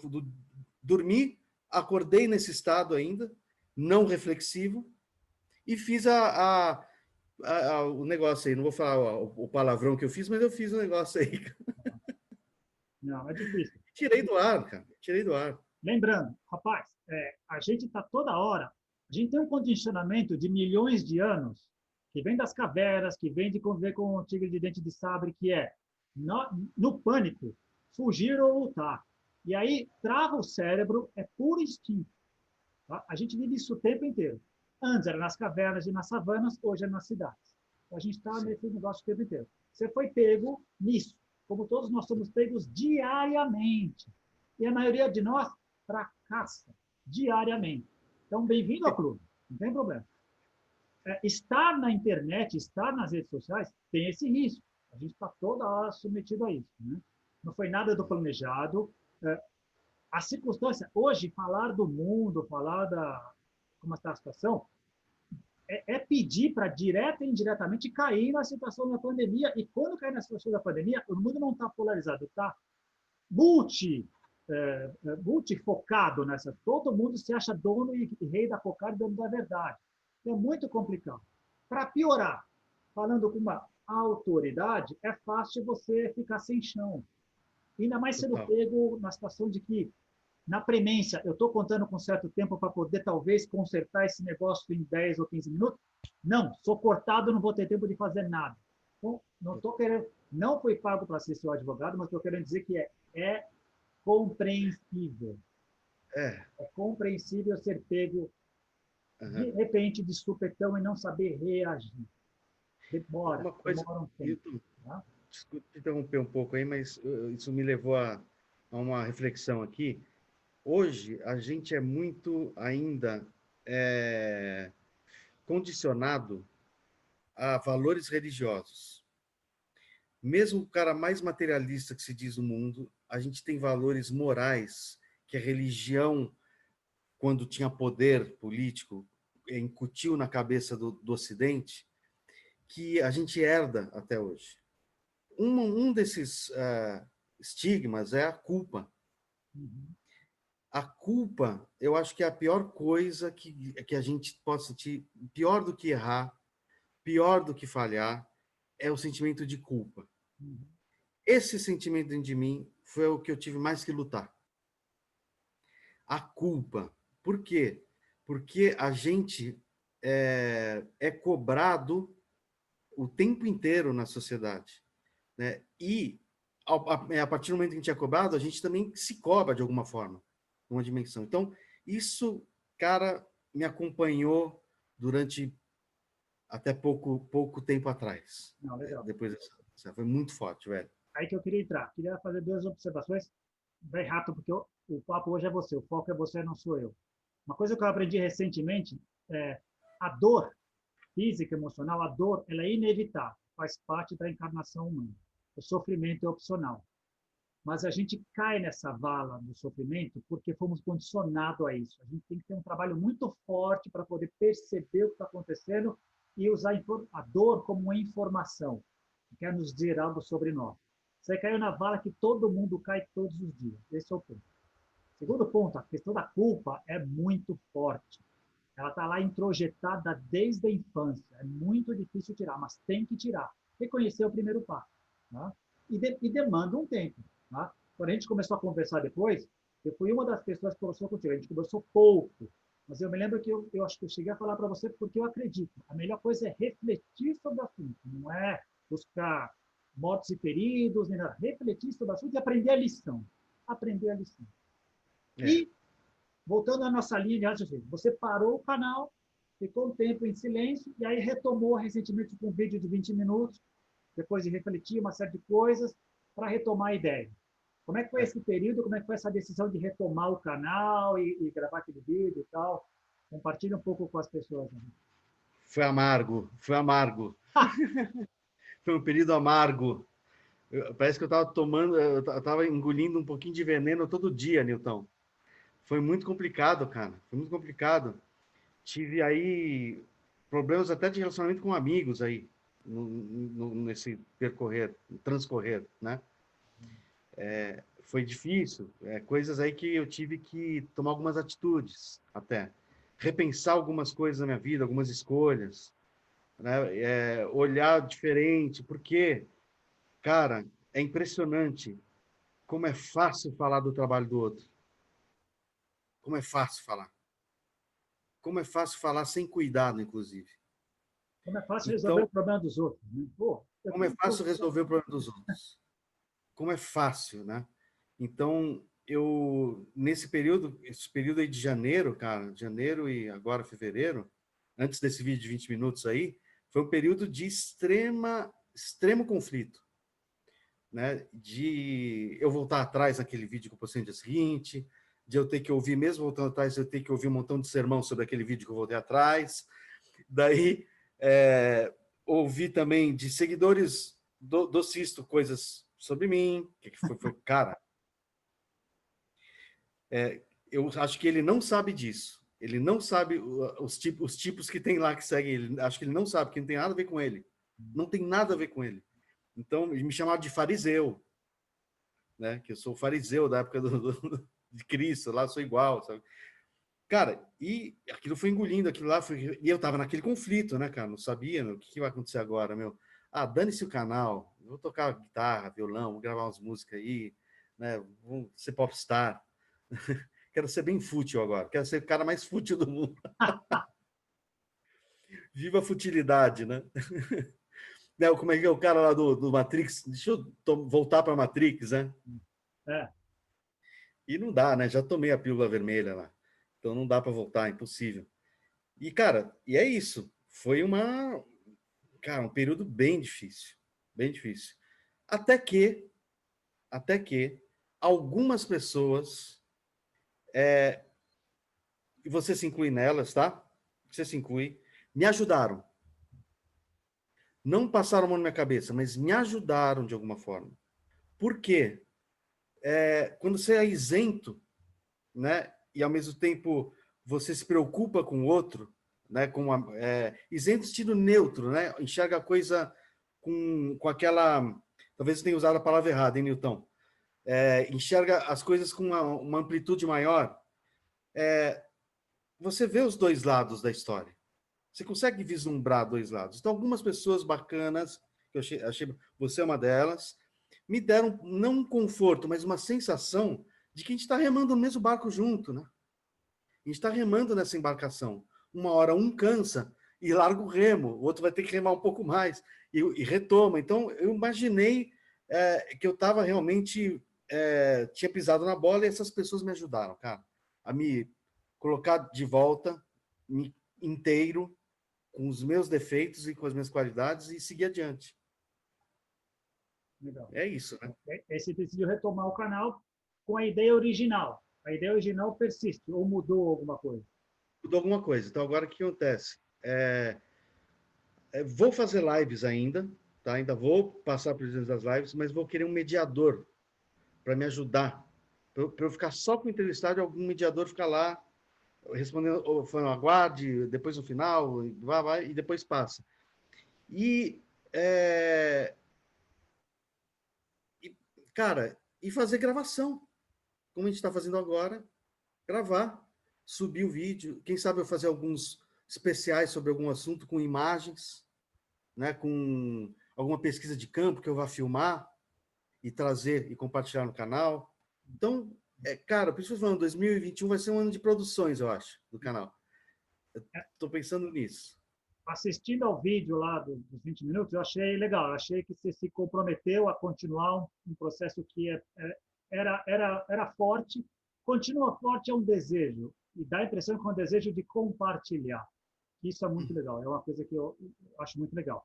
dormi, acordei nesse estado ainda, não reflexivo, e fiz o negócio aí. Não vou falar o palavrão que eu fiz, mas eu fiz o negócio aí. Não, é difícil. Tirei do ar, cara. Tirei do ar. Lembrando, rapaz, a gente está toda hora, a gente tem um condicionamento de milhões de anos que vem das cavernas, que vem de conviver com o tigre de dente de sabre, que é no pânico, fugir ou lutar. E aí trava o cérebro, é puro instinto. Tá? A gente vive isso o tempo inteiro. Antes era nas cavernas e nas savanas, hoje é nas cidades. A gente está nesse negócio o tempo inteiro. Você foi pego nisso, como todos nós somos pegos diariamente. E a maioria de nós fracassa diariamente. Então, bem-vindo ao clube, não tem problema. Estar na internet, estar nas redes sociais, tem esse risco. A gente está toda hora submetido a isso. Né? Não foi nada do planejado. A circunstância, hoje, falar do mundo, falar da como está a situação, pedir para direta e indiretamente cair na situação da pandemia. E quando cair na situação da pandemia, o mundo não está polarizado, está multifocado nessa. Todo mundo se acha dono e rei da cocada e dono da verdade. É muito complicado. Para piorar, falando com uma autoridade, é fácil você ficar sem chão. Ainda mais sendo pego na situação de que, na premência, eu estou contando com certo tempo para poder, talvez, consertar esse negócio em 10 ou 15 minutos. Não, sou cortado, não vou ter tempo de fazer nada. Então, não estou querendo, não fui pago para ser seu advogado, mas estou querendo dizer que é compreensível. É compreensível ser pego de repente de supetão e não saber reagir. Demora um tempo. Tá? Desculpe te interromper um pouco aí, mas isso me levou a uma reflexão aqui. Hoje, a gente é muito ainda condicionado a valores religiosos. Mesmo o cara mais materialista que se diz no mundo, a gente tem valores morais que a religião, quando tinha poder político, incutiu na cabeça do Ocidente, que a gente herda até hoje. Um desses estigmas é a culpa. A culpa, eu acho que é a pior coisa que a gente pode sentir, pior do que errar, pior do que falhar, é o sentimento de culpa. Esse sentimento dentro de mim foi o que eu tive mais que lutar. A culpa. Por quê? Porque a gente é cobrado o tempo inteiro na sociedade. Né? E, a partir do momento que a gente é cobrado, a gente também se cobra de alguma forma, numa dimensão. Então, isso, cara, me acompanhou durante até pouco tempo atrás. Não, legal. Depois dessa, foi muito forte, velho. Aí que eu queria entrar. Queria fazer 2 observações, bem rápido, porque o papo hoje é você, o foco é você, não sou eu. Uma coisa que eu aprendi recentemente é a dor física, emocional, a dor, ela é inevitável, faz parte da encarnação humana. O sofrimento é opcional. Mas a gente cai nessa vala do sofrimento porque fomos condicionados a isso. A gente tem que ter um trabalho muito forte para poder perceber o que está acontecendo e usar a dor como uma informação, que quer nos dizer algo sobre nós. Você caiu na vala que todo mundo cai todos os dias. Esse é o ponto. Segundo ponto, a questão da culpa é muito forte. Ela está lá introjetada desde a infância. É muito difícil tirar, mas tem que tirar. Reconhecer é o primeiro passo. Tá? E demanda um tempo. Tá? Quando a gente começou a conversar depois, eu fui uma das pessoas que conversou contigo. A gente conversou pouco, mas eu me lembro que eu acho que eu cheguei a falar para você porque eu acredito. A melhor coisa é refletir sobre o assunto, não é buscar mortos e feridos, nem nada. Refletir sobre o assunto e aprender a lição. Aprender a lição. E, voltando à nossa linha de raciocínio, você parou o canal, ficou um tempo em silêncio e aí retomou recentemente com um vídeo de 20 minutos, depois de refletir uma série de coisas, para retomar a ideia. Como é que foi esse período? Como é que foi essa decisão de retomar o canal e gravar aquele vídeo e tal? Compartilha um pouco com as pessoas. Né? Foi amargo, foi amargo. Foi um período amargo. Parece que eu estava tomando, eu estava engolindo um pouquinho de veneno todo dia, Nilton. Foi muito complicado, cara. Foi muito complicado. Tive aí problemas até de relacionamento com amigos aí, nesse transcorrer, né? Foi difícil, coisas aí que eu tive que tomar algumas atitudes, até repensar algumas coisas na minha vida, algumas escolhas, né? Olhar diferente, porque, cara, é impressionante como é fácil falar do trabalho do outro, como é fácil falar, como é fácil falar sem cuidado, inclusive. Como é fácil resolver Então, o problema dos outros, né? Pô, como é fácil resolver o problema dos outros, como é fácil, né? Então, nesse período, esse período aí de janeiro, cara, janeiro e agora fevereiro, antes desse vídeo de 20 minutos aí, foi um período de extremo conflito, né? De eu voltar atrás naquele vídeo que eu postei no dia seguinte, de eu ter que ouvir, mesmo voltando atrás, eu ter que ouvir um montão de sermão sobre aquele vídeo que eu voltei atrás. Daí, ouvi também de seguidores do Cisto coisas sobre mim, que foi cara, eu acho que ele não sabe disso. Ele não sabe os tipos que tem lá que seguem ele. Acho que ele não sabe, que não tem nada a ver com ele. Não tem nada a ver com ele. Então, me chamaram de fariseu, né? Que eu sou fariseu da época de Cristo, lá sou igual, sabe? Cara, e aquilo foi engolindo, aquilo lá foi. E eu tava naquele conflito, né, cara? Não sabia, meu, o que vai acontecer agora, meu? Ah, dane-se o canal, eu vou tocar guitarra, violão, vou gravar umas músicas aí, né? Vou ser popstar. Quero ser bem fútil agora. Quero ser o cara mais fútil do mundo. Viva a futilidade, né? Como é que é o cara lá do Matrix? Deixa eu voltar para Matrix, né? é, E não dá, né? Já tomei a pílula vermelha lá. Então não dá para voltar, é impossível. E, cara, e é isso. Foi cara, um período bem difícil. Bem difícil. Até que, até que algumas pessoas, e você se inclui nelas, tá? Você se inclui, me ajudaram. Não passaram a mão na minha cabeça, mas me ajudaram de alguma forma. Por quê? Quando você é isento, né, e ao mesmo tempo você se preocupa com o outro, né, isento sentido neutro, né, enxerga a coisa com aquela, talvez eu tenha usado a palavra errada, hein, Newton? Enxerga as coisas com uma amplitude maior. Você vê os dois lados da história. Você consegue vislumbrar dois lados. Então, algumas pessoas bacanas, que eu achei você é uma delas, me deram não um conforto, mas uma sensação de que a gente está remando no mesmo barco junto, né? A gente está remando nessa embarcação. Uma hora um cansa e larga o remo, o outro vai ter que remar um pouco mais e retoma. Então, eu imaginei que eu estava realmente tinha pisado na bola e essas pessoas me ajudaram, cara, a me colocar de volta inteiro com os meus defeitos e com as minhas qualidades e seguir adiante. legal. É isso, né? Aí você decidiu retomar o canal com a ideia original. A ideia original persiste, ou mudou alguma coisa? Mudou alguma coisa. Então, agora o que acontece? Vou fazer lives ainda, tá? Ainda vou passar por dentro das lives, mas vou querer um mediador para me ajudar. Para eu ficar só com o entrevistado e algum mediador ficar lá respondendo, falando, aguarde, depois no final, vai, e depois passa. E, é, e, cara, e fazer gravação, como a gente está fazendo agora, gravar, subir o vídeo, quem sabe eu fazer alguns especiais sobre algum assunto com imagens, né, com alguma pesquisa de campo que eu vá filmar e trazer e compartilhar no canal. Então, cara, por isso que eu tô falando, 2021 vai ser um ano de produções, eu acho, do canal. Estou pensando nisso. Assistindo ao vídeo lá dos 20 minutos, eu achei legal. Eu achei que você se comprometeu a continuar um processo que era forte, continua forte, é um desejo. E dá a impressão que é um desejo de compartilhar. Isso é muito legal. É uma coisa que eu acho muito legal.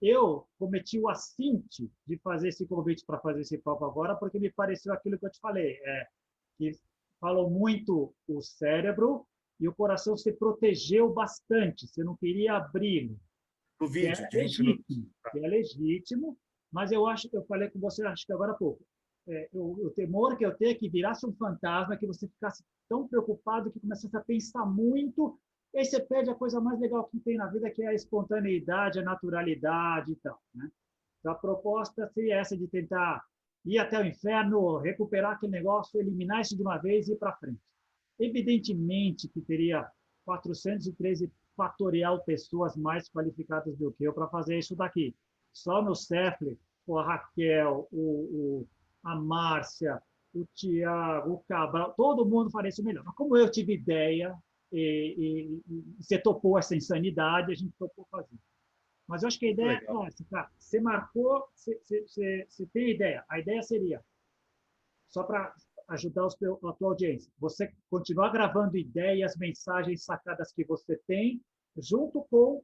Eu cometi o assinte de fazer esse convite para fazer esse papo agora, porque me pareceu aquilo que eu te falei, que falou muito o cérebro e o coração se protegeu bastante, você não queria abrir, No que vídeo é de 20 minutos. legítimo, que é legítimo, mas eu acho que eu falei com você, acho que agora há pouco, o temor que eu tenho é que virasse um fantasma, que você ficasse tão preocupado que começasse a pensar muito, e aí você perde a coisa mais legal que tem na vida, que é a espontaneidade, a naturalidade e tal, né? Então, a proposta seria essa de tentar ir até o inferno, recuperar aquele negócio, eliminar isso de uma vez e ir para frente. Evidentemente que teria 413 fatorial pessoas mais qualificadas do que eu para fazer isso daqui. Só no Cefle, a Raquel, a Márcia, o Tiago, o Cabral, todo mundo faria isso melhor. Mas como eu tive ideia e você topou essa insanidade, a gente topou fazer. Mas eu acho que a Muito ideia legal. é essa, cara. Você marcou, você tem ideia. A ideia seria, só para ajudar a tua audiência, você continuar gravando ideias, mensagens, sacadas que você tem, junto com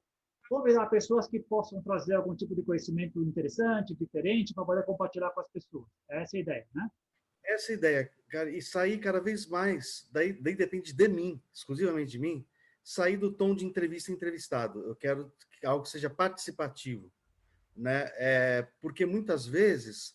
convidar pessoas que possam trazer algum tipo de conhecimento interessante, diferente, para poder compartilhar com as pessoas. Essa é a ideia, né? Essa é a ideia, cara, e sair cada vez mais, daí depende de mim, exclusivamente de mim, sair do tom de entrevista entrevistado. Eu quero que algo seja participativo, né? Porque muitas vezes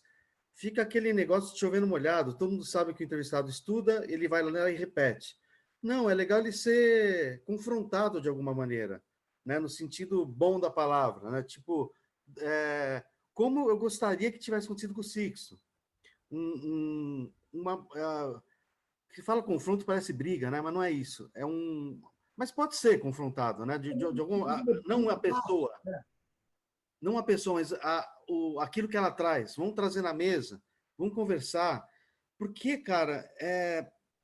fica aquele negócio de chover no molhado, todo mundo sabe que o entrevistado estuda, ele vai lá e repete. Não, é legal ele ser confrontado de alguma maneira, né? No sentido bom da palavra, né? Tipo, como eu gostaria que tivesse acontecido com o Sixto. Que fala confronto parece briga, né? Mas não é isso. Mas pode ser confrontado, né? De algum, não a pessoa, não a pessoa, mas aquilo que ela traz. Vamos trazer na mesa, vamos conversar. Porque, cara,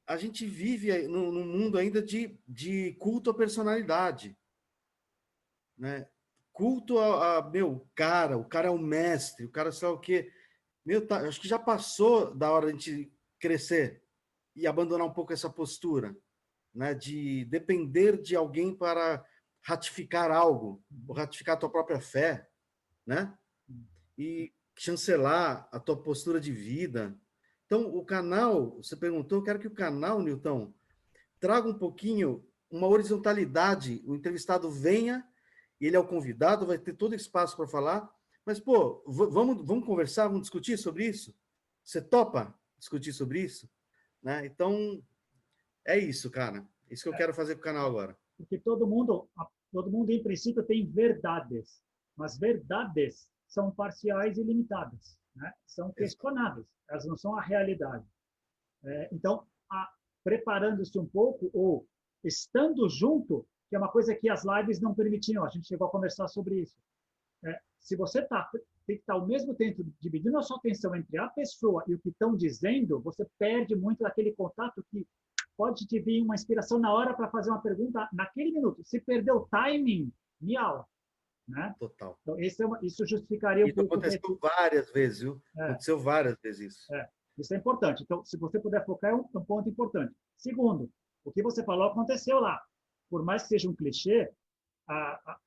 a gente vive num mundo ainda de culto à personalidade, né? Culto meu, o cara é o mestre, o cara sabe o quê. Meu, acho que já passou da hora de a gente crescer e abandonar um pouco essa postura, né, de depender de alguém para ratificar algo, ou ratificar a tua própria fé, né? E chancelar a tua postura de vida. Então, o canal, você perguntou, eu quero que o canal, Newton, traga um pouquinho uma horizontalidade. O entrevistado venha, ele é o convidado, vai ter todo espaço para falar, mas, pô, vamos conversar, vamos discutir sobre isso? Você topa discutir sobre isso? Né? Então, é isso, cara. Isso que eu quero fazer com o canal agora. Porque todo mundo em princípio tem verdades, mas verdades são parciais e limitadas, né? São questionáveis, elas não são a realidade. Então, preparando-se um pouco ou estando junto, que é uma coisa que as lives não permitiam, a gente chegou a conversar sobre isso. Se você tem que estar ao mesmo tempo dividindo a sua atenção entre a pessoa e o que estão dizendo, você perde muito daquele contato que pode te vir uma inspiração na hora para fazer uma pergunta naquele minuto. Se perder o timing, miau, né? Total. Então, isso justificaria um Isso pouco aconteceu várias vezes, viu? Aconteceu várias vezes isso. Isso é importante. Então, se você puder focar, é um ponto importante. Segundo, o que você falou aconteceu lá. Por mais que seja um clichê,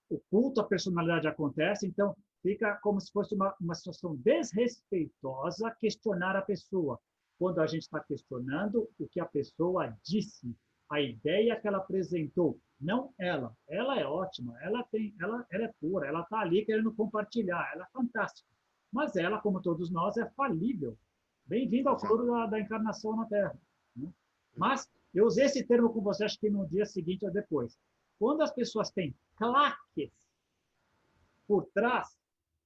o culto à personalidade acontece, então fica como se fosse uma situação desrespeitosa questionar a pessoa. Quando a gente está questionando o que a pessoa disse, a ideia que ela apresentou, não ela. Ela é ótima, ela é pura, ela está ali querendo compartilhar, ela é fantástica. Mas ela, como todos nós, é falível. Bem-vindo ao clube da encarnação na Terra. Né? Mas eu usei esse termo com você, acho que no dia seguinte ou depois. Quando as pessoas têm claques por trás,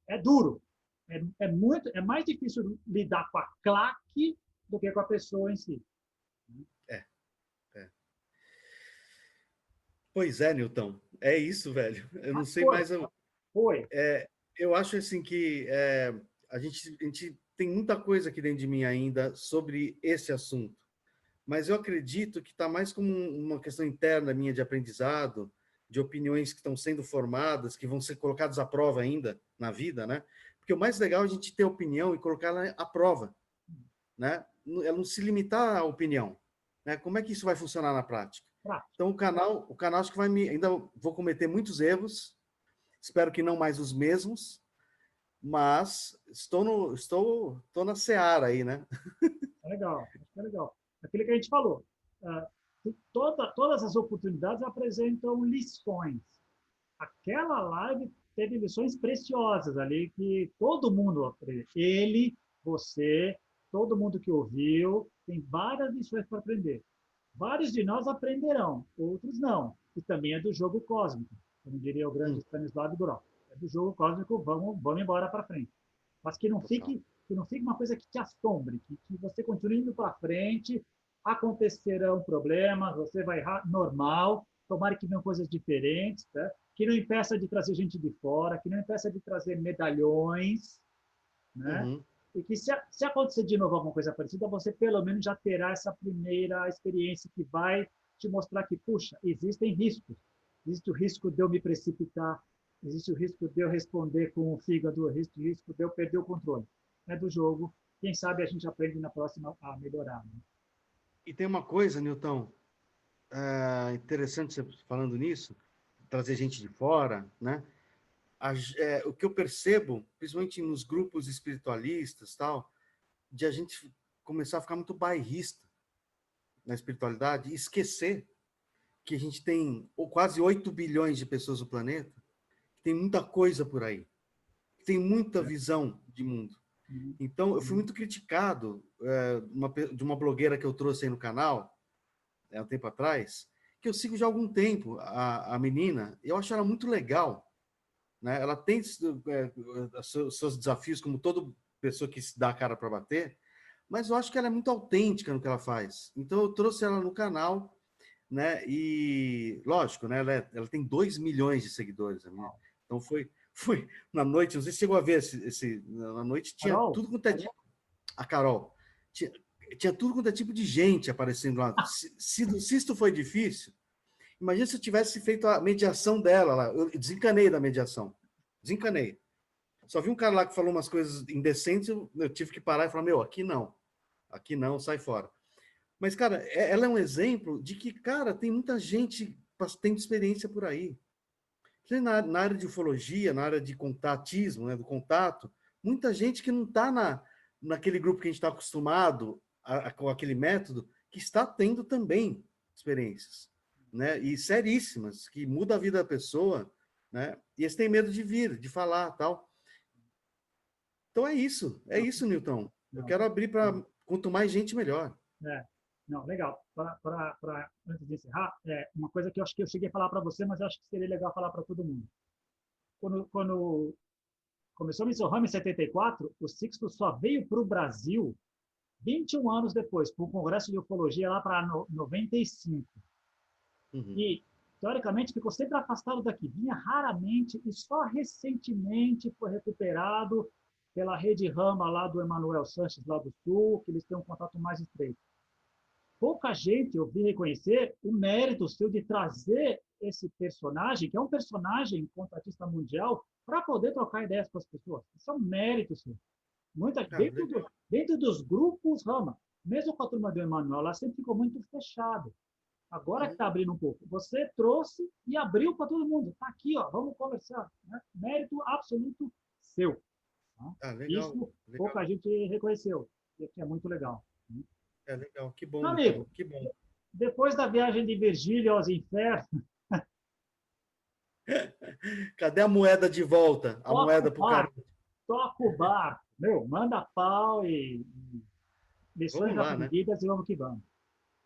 é duro. É mais difícil lidar com a claque do que com a pessoa em si. É. Pois é, Newton. É isso, velho. Eu não sei mais. Foi. Eu acho assim que a gente tem muita coisa aqui dentro de mim ainda sobre esse assunto. Mas eu acredito que está mais como uma questão interna minha de aprendizado, de opiniões que estão sendo formadas, que vão ser colocadas à prova ainda na vida, né? Porque o mais legal é a gente ter opinião e colocá-la à prova, né? Ela não se limitar à opinião, né? Como é que isso vai funcionar na prática? Então o canal acho que ainda vou cometer muitos erros, espero que não mais os mesmos, mas estou na seara aí, né? É legal, acho que é legal. Aquilo que a gente falou, todas as oportunidades apresentam lições. Aquela live teve lições preciosas ali que todo mundo aprende. Ele, você, todo mundo que ouviu, tem várias lições para aprender. Vários de nós aprenderão, outros não. E também é do jogo cósmico, como diria o grande Stanislav Grof. É do jogo cósmico, vamos embora para frente. Mas que não fique que não fique uma coisa que te assombre, que você continue indo para frente, acontecerão problemas, você vai errar, normal, tomara que venham coisas diferentes, tá? Que não impeça de trazer gente de fora, que não impeça de trazer medalhões, né? Uhum. E que se acontecer de novo alguma coisa parecida, você pelo menos já terá essa primeira experiência que vai te mostrar que, puxa, existem riscos. Existe o risco de eu me precipitar, existe o risco de eu responder com o fígado, existe o risco de eu perder o controle, né, do jogo. Quem sabe a gente aprende na próxima a melhorar. Né? E tem uma coisa, Newton, interessante você falando nisso, trazer gente de fora, né? O que eu percebo, principalmente nos grupos espiritualistas, tal, de a gente começar a ficar muito bairrista na espiritualidade e esquecer que a gente tem quase 8 bilhões de pessoas no planeta, que tem muita coisa por aí, que tem muita visão de mundo. Então, eu fui muito criticado de uma blogueira que eu trouxe aí no canal, um tempo atrás, que eu sigo já há algum tempo, a menina, e eu acho ela muito legal. Né? Ela tem seus desafios, como toda pessoa que se dá a cara para bater, mas eu acho que ela é muito autêntica no que ela faz. Então, eu trouxe ela no canal, né? E, lógico, né? Ela tem 2 milhões de seguidores. Então, foi na noite, não sei se chegou a ver na noite tinha Carol, tudo quanto é tipo. A Carol. Tinha tudo quanto é tipo de gente aparecendo lá. Se isto foi difícil, imagina se eu tivesse feito a mediação dela lá. Eu desencanei da mediação. Desencanei. Só vi um cara lá que falou umas coisas indecentes, eu tive que parar e falar, meu, aqui não, sai fora. Mas, cara, ela é um exemplo de que, cara, tem muita gente tendo experiência por aí. Na área de ufologia, na área de contatismo, né, do contato, muita gente que não está naquele grupo que a gente está acostumado com aquele método, que está tendo também experiências, né, e seríssimas, que muda a vida da pessoa, né, e eles têm medo de vir, de falar, tal. Então é isso, Newton. Eu não, quero abrir para quanto mais gente, melhor. é, não, legal. Antes de encerrar, uma coisa que eu acho que eu cheguei a falar para você, mas eu acho que seria legal falar para todo mundo. Quando começou a Missão Rama em 74, o Sixto só veio para o Brasil 21 anos depois, para o Congresso de Ufologia lá para 95. Uhum. E, teoricamente, ficou sempre afastado daqui. Vinha raramente e só recentemente foi recuperado pela rede Rama lá do Emanuel Sanches, lá do Sul, que eles têm um contato mais estreito. Pouca gente eu vi reconhecer o mérito seu de trazer esse personagem, que é um personagem contratista mundial, para poder trocar ideias com as pessoas. Isso é um mérito seu. Dentro dos grupos Rama, mesmo com a turma do Emanuel, ela sempre ficou muito fechado. Agora que está abrindo um pouco. Você trouxe e abriu para todo mundo. Está aqui, ó, vamos conversar. Né? Mérito absoluto seu. Tá? Legal, Isso legal. pouca gente reconheceu, que é muito legal. É legal, que bom, Meu Newton, amigo, que bom. depois da viagem de Virgílio aos infernos, Cadê a moeda de volta? A toca moeda o pro cara. barco, toca o barco. Meu, manda pau e missões Vamos lá, né? aprendidas e vamos que vamos.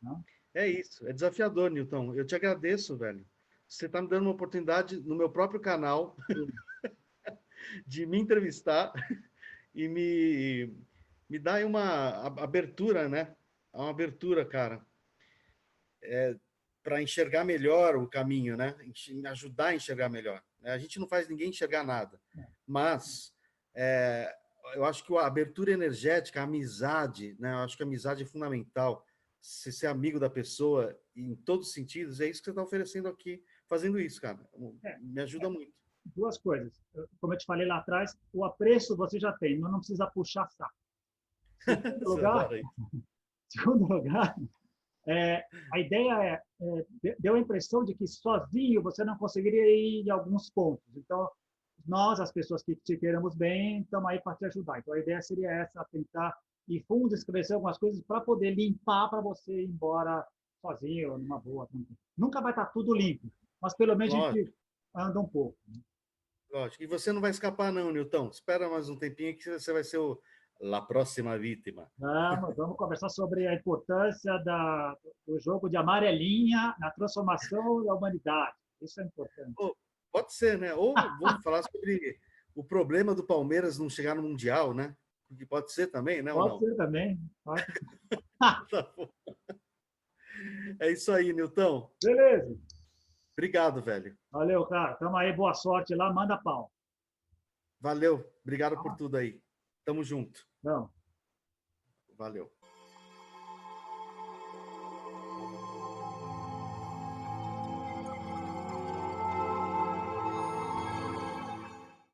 Né? É isso, é desafiador, Newton. Eu te agradeço, velho. Você está me dando uma oportunidade no meu próprio canal de me entrevistar e me dar aí uma abertura, né? Uma abertura, cara, para enxergar melhor o caminho, né? Me ajudar a enxergar melhor. A gente não faz ninguém enxergar nada, mas eu acho que a abertura energética, a amizade, né? Eu acho que a amizade é fundamental. Você ser amigo da pessoa em todos os sentidos, é isso que você está oferecendo aqui, fazendo isso, cara. É, Me ajuda muito. duas coisas. Como eu te falei lá atrás, o apreço você já tem, não precisa puxar saco. Segundo Você lugar, adora isso. segundo lugar a ideia deu a impressão de que sozinho você não conseguiria ir em alguns pontos. Então, nós, as pessoas que te queremos bem, estamos aí para te ajudar. Então, a ideia seria essa, tentar ir fundo, esclarecer algumas coisas para poder limpar para você ir embora sozinho, numa boa. Nunca vai estar tudo limpo, mas pelo menos a Lógico, gente anda um pouco. lógico. E você não vai escapar, não, Newton. Espera mais um tempinho que você vai ser a próxima vítima. Vamos conversar sobre a importância do jogo de amarelinha na transformação da humanidade. Isso é importante. Ou, pode ser, né? Ou vamos falar sobre o problema do Palmeiras não chegar no Mundial, né? Porque pode ser também, né? Pode ser também. Pode. Tá bom. É isso aí, Nilton. Beleza. Obrigado, velho. Valeu, cara. Tamo aí, boa sorte lá, manda pau. Valeu. Obrigado por tudo aí. Tamo junto. Não. Valeu.